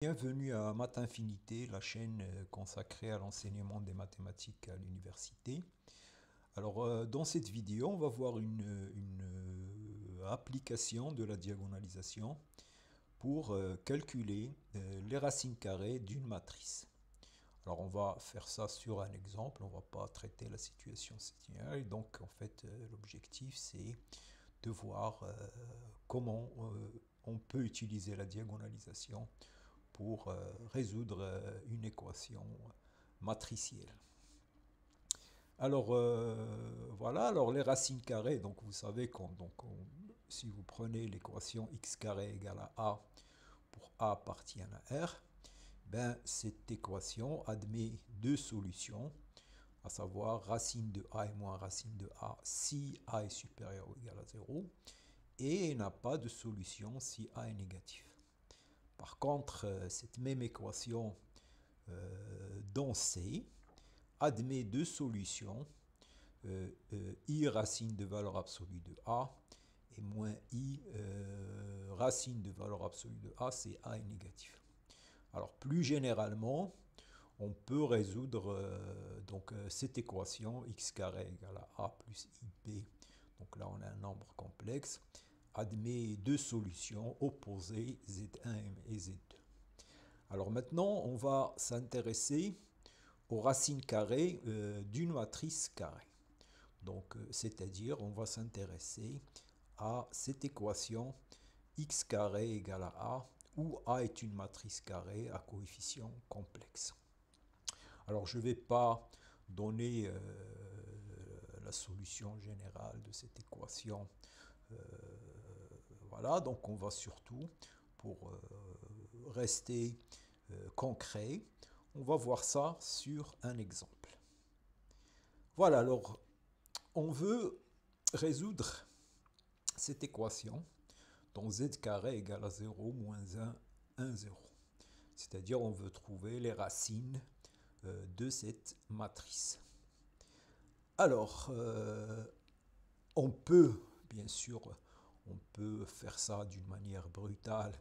Bienvenue à Math Infinité, la chaîne consacrée à l'enseignement des mathématiques à l'université. Alors, dans cette vidéo, on va voir une application de la diagonalisation pour calculer les racines carrées d'une matrice. Alors, on va faire ça sur un exemple, on ne va pas traiter la situation séquentielle. Et donc, en fait, l'objectif, c'est de voir comment on peut utiliser la diagonalisation pour résoudre une équation matricielle. Alors voilà, alors les racines carrées, donc vous savez si vous prenez l'équation x carré égale à a pour a appartient à r, ben cette équation admet deux solutions, à savoir racine de a et moins racine de a si a est supérieur ou égal à 0, et n'a pas de solution si a est négatif. Par contre, cette même équation dans C admet deux solutions, i racine de valeur absolue de a et moins i racine de valeur absolue de a, c'est a est négatif. Alors plus généralement, on peut résoudre cette équation x carré égale à a plus ib, donc là on a un nombre complexe, admet deux solutions opposées z1 et z2. Alors maintenant, on va s'intéresser aux racines carrées d'une matrice carrée. Donc, c'est-à-dire, on va s'intéresser à cette équation x carré égale à a, où a est une matrice carrée à coefficient complexe. Alors, je ne vais pas donner la solution générale de cette équation. Voilà, donc on va surtout, pour rester concret, on va voir ça sur un exemple. Voilà, alors on veut résoudre cette équation dont z carré égale à 0, moins 1, 1, 0. C'est-à-dire on veut trouver les racines de cette matrice. Alors, on peut, bien sûr, on peut faire ça d'une manière brutale,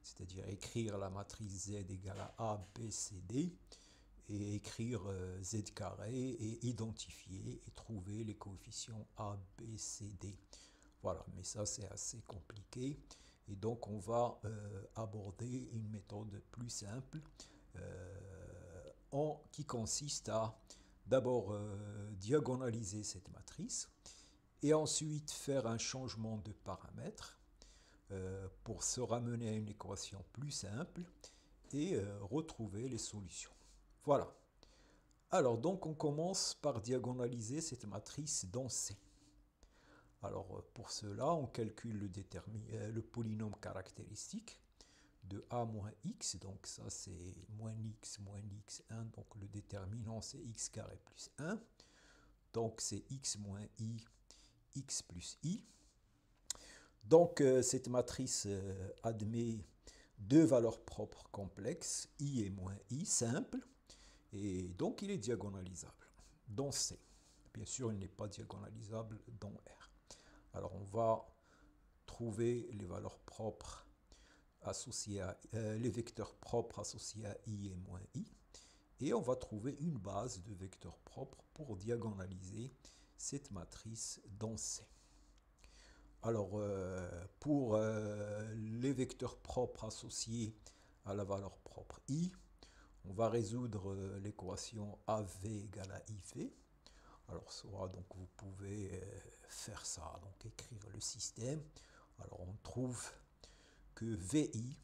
c'est-à-dire écrire la matrice z égale à a, b, c, d, et écrire z carré et identifier et trouver les coefficients a, b, c, d. Voilà, mais ça c'est assez compliqué. Et donc on va aborder une méthode plus simple qui consiste à d'abord diagonaliser cette matrice et ensuite faire un changement de paramètres pour se ramener à une équation plus simple et retrouver les solutions. Voilà. Alors donc on commence par diagonaliser cette matrice dans C. Alors pour cela on calcule le polynôme caractéristique de a moins x, donc ça c'est moins x 1, donc le déterminant c'est x carré plus 1, donc c'est x moins i, x plus i. Donc cette matrice admet deux valeurs propres complexes, i et moins i, simples, et donc il est diagonalisable dans C. Bien sûr, il n'est pas diagonalisable dans R. Alors on va trouver les valeurs propres associées à les vecteurs propres associés à i et moins i, et on va trouver une base de vecteurs propres pour diagonaliser cette matrice dans C. Alors, pour les vecteurs propres associés à la valeur propre i, on va résoudre l'équation AV égale à IV. Alors, soit donc vous pouvez faire ça, donc écrire le système. Alors, on trouve que VI,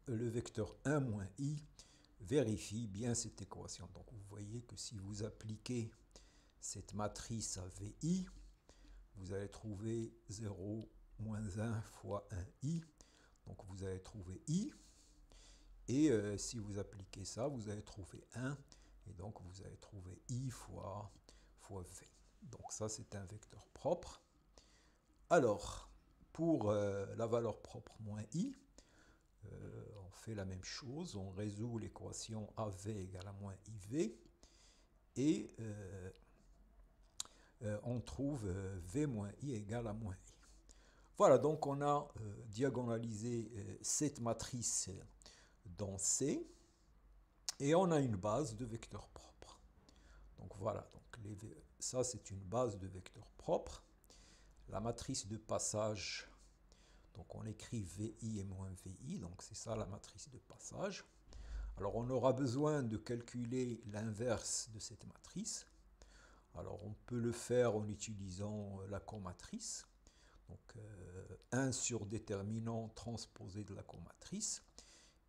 le vecteur 1 moins i, vérifie bien cette équation. Donc, vous voyez que si vous appliquez cette matrice à VI, vous allez trouver 0 moins 1 fois 1i, donc vous allez trouver i, et si vous appliquez ça, vous allez trouver 1, et donc vous allez trouver i fois v. Donc ça c'est un vecteur propre. Alors, pour la valeur propre moins i, on fait la même chose, on résout l'équation AV égale à moins IV, et on trouve V moins I égale à moins I. Voilà, donc on a diagonalisé cette matrice dans C et on a une base de vecteurs propres. Donc voilà, donc ça c'est une base de vecteurs propres. La matrice de passage, donc on écrit VI et moins VI, donc c'est ça la matrice de passage. Alors on aura besoin de calculer l'inverse de cette matrice. Alors on peut le faire en utilisant la comatrice. Donc 1 sur déterminant transposé de la comatrice.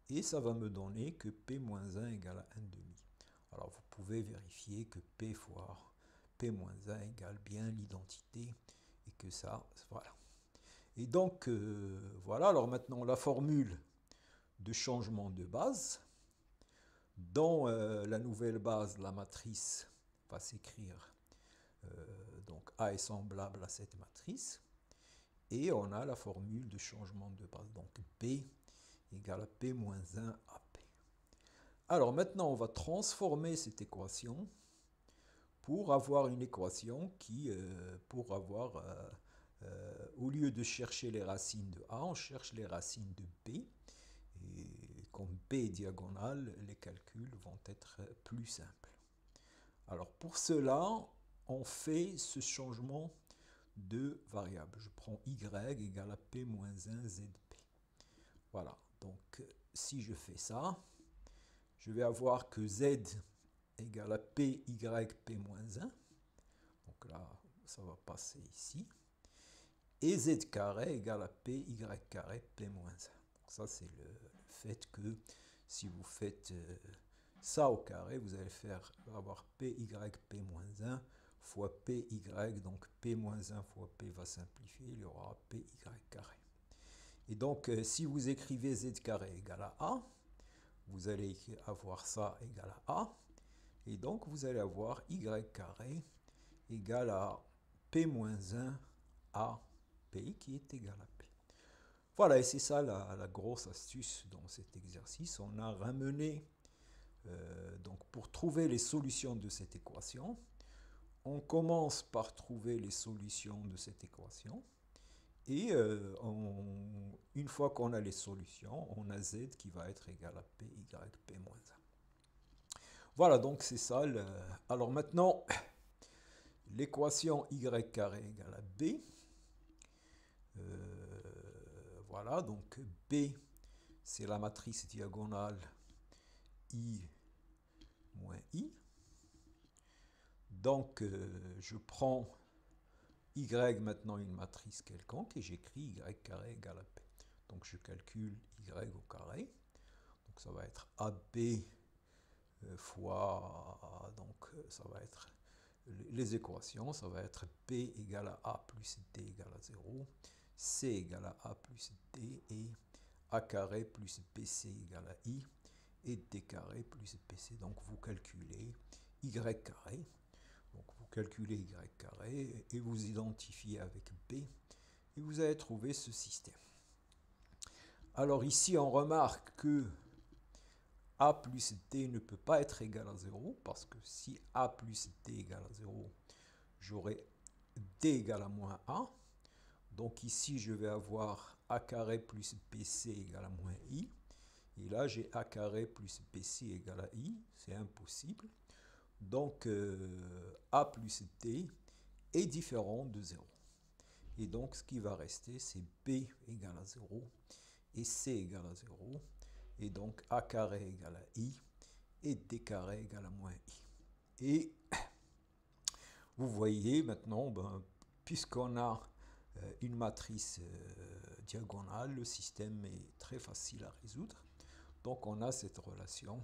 Et ça va me donner que P-1 égale à 1 demi. Alors vous pouvez vérifier que P fois P-1 égale bien l'identité et que ça, voilà. Et donc voilà, alors maintenant la formule de changement de base. Dans la nouvelle base, la matrice va s'écrire, donc A est semblable à cette matrice. Et on a la formule de changement de base, donc P égale à P moins 1 à P. Alors maintenant, on va transformer cette équation pour avoir une équation qui, au lieu de chercher les racines de A, on cherche les racines de B. Et comme B est diagonale, les calculs vont être plus simples. Alors pour cela, on fait ce changement de variable. Je prends y égale à p moins 1 zp. Voilà, donc si je fais ça, je vais avoir que z égale à py p moins 1. Donc là, ça va passer ici. Et z carré égale à py carré p moins 1. Donc ça, c'est le fait que si vous faites ça au carré, vous allez avoir py p moins 1 fois py, donc p moins 1 fois p va simplifier, il y aura py carré. Et donc, si vous écrivez z carré égale à a, vous allez avoir ça égal à a, et donc vous allez avoir y carré égale à p moins 1 à p qui est égal à p. Voilà, et c'est ça la grosse astuce dans cet exercice. On a ramené, donc pour trouver les solutions de cette équation, on commence par trouver les solutions de cette équation. Et une fois qu'on a les solutions, on a z qui va être égal à p, p moins 1. Voilà, donc c'est ça. Alors maintenant, l'équation y carré égale à b. Voilà, donc b, c'est la matrice diagonale i moins i. Donc, je prends y maintenant une matrice quelconque et j'écris y carré égale à p. Donc, je calcule y au carré. Donc, ça va être ab fois, donc ça va être les équations, ça va être p égale à a plus d égale à 0, c égale à a plus d et a carré plus bc égale à i et d carré plus bc. Donc vous calculez y carré, donc vous calculez y carré et vous identifiez avec b et vous allez trouver ce système. Alors ici on remarque que a plus d ne peut pas être égal à 0, parce que si a plus d égale à 0, j'aurai d égale à moins a. Donc ici, je vais avoir a carré plus bc égale à moins i. Et là, j'ai a carré plus bc égale à i. C'est impossible. Donc, a plus d est différent de 0. Et donc, ce qui va rester, c'est b égale à 0 et c égale à 0. Et donc, a carré égale à i et d carré égale à moins i. Et vous voyez maintenant, puisqu'on a une matrice diagonale, le système est très facile à résoudre. Donc, on a cette relation.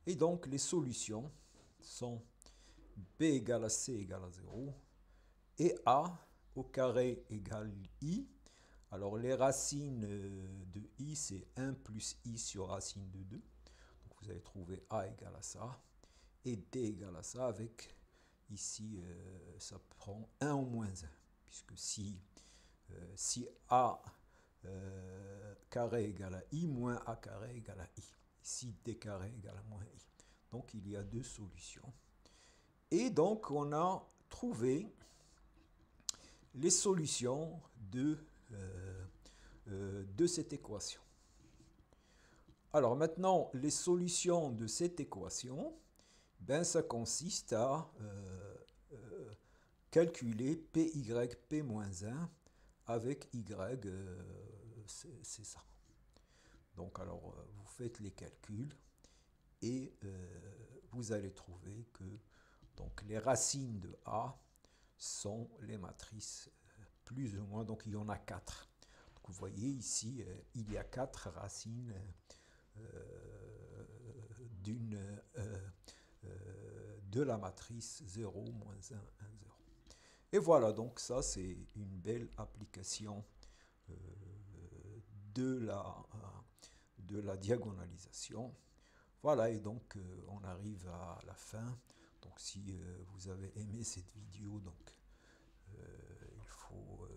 Et donc, les solutions sont b égale à c égale à 0 et a au carré égale i. Alors, les racines de i, c'est 1 plus i sur racine de 2. Donc, vous allez trouver a égale à ça. Et d égale à ça avec, ici, ça prend 1 au moins 1. Puisque si a carré égale à i, moins a carré égale à i. Ici, d carré égale à moins i. Donc, il y a deux solutions. Et donc, on a trouvé les solutions de de cette équation. Alors maintenant, les solutions de cette équation, ben, ça consiste à calculer PYP-1 avec Y, c'est ça. Donc alors, vous faites les calculs et vous allez trouver que donc, les racines de A sont les matrices plus ou moins, donc il y en a 4. Donc, vous voyez ici, il y a 4 racines de la matrice 0, moins 1, 1, 0. Et voilà, donc ça c'est une belle application de la diagonalisation. Voilà, et donc on arrive à la fin. Donc si vous avez aimé cette vidéo, donc il faut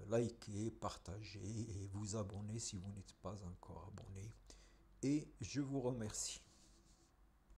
liker, partager et vous abonner si vous n'êtes pas encore abonné. Et je vous remercie.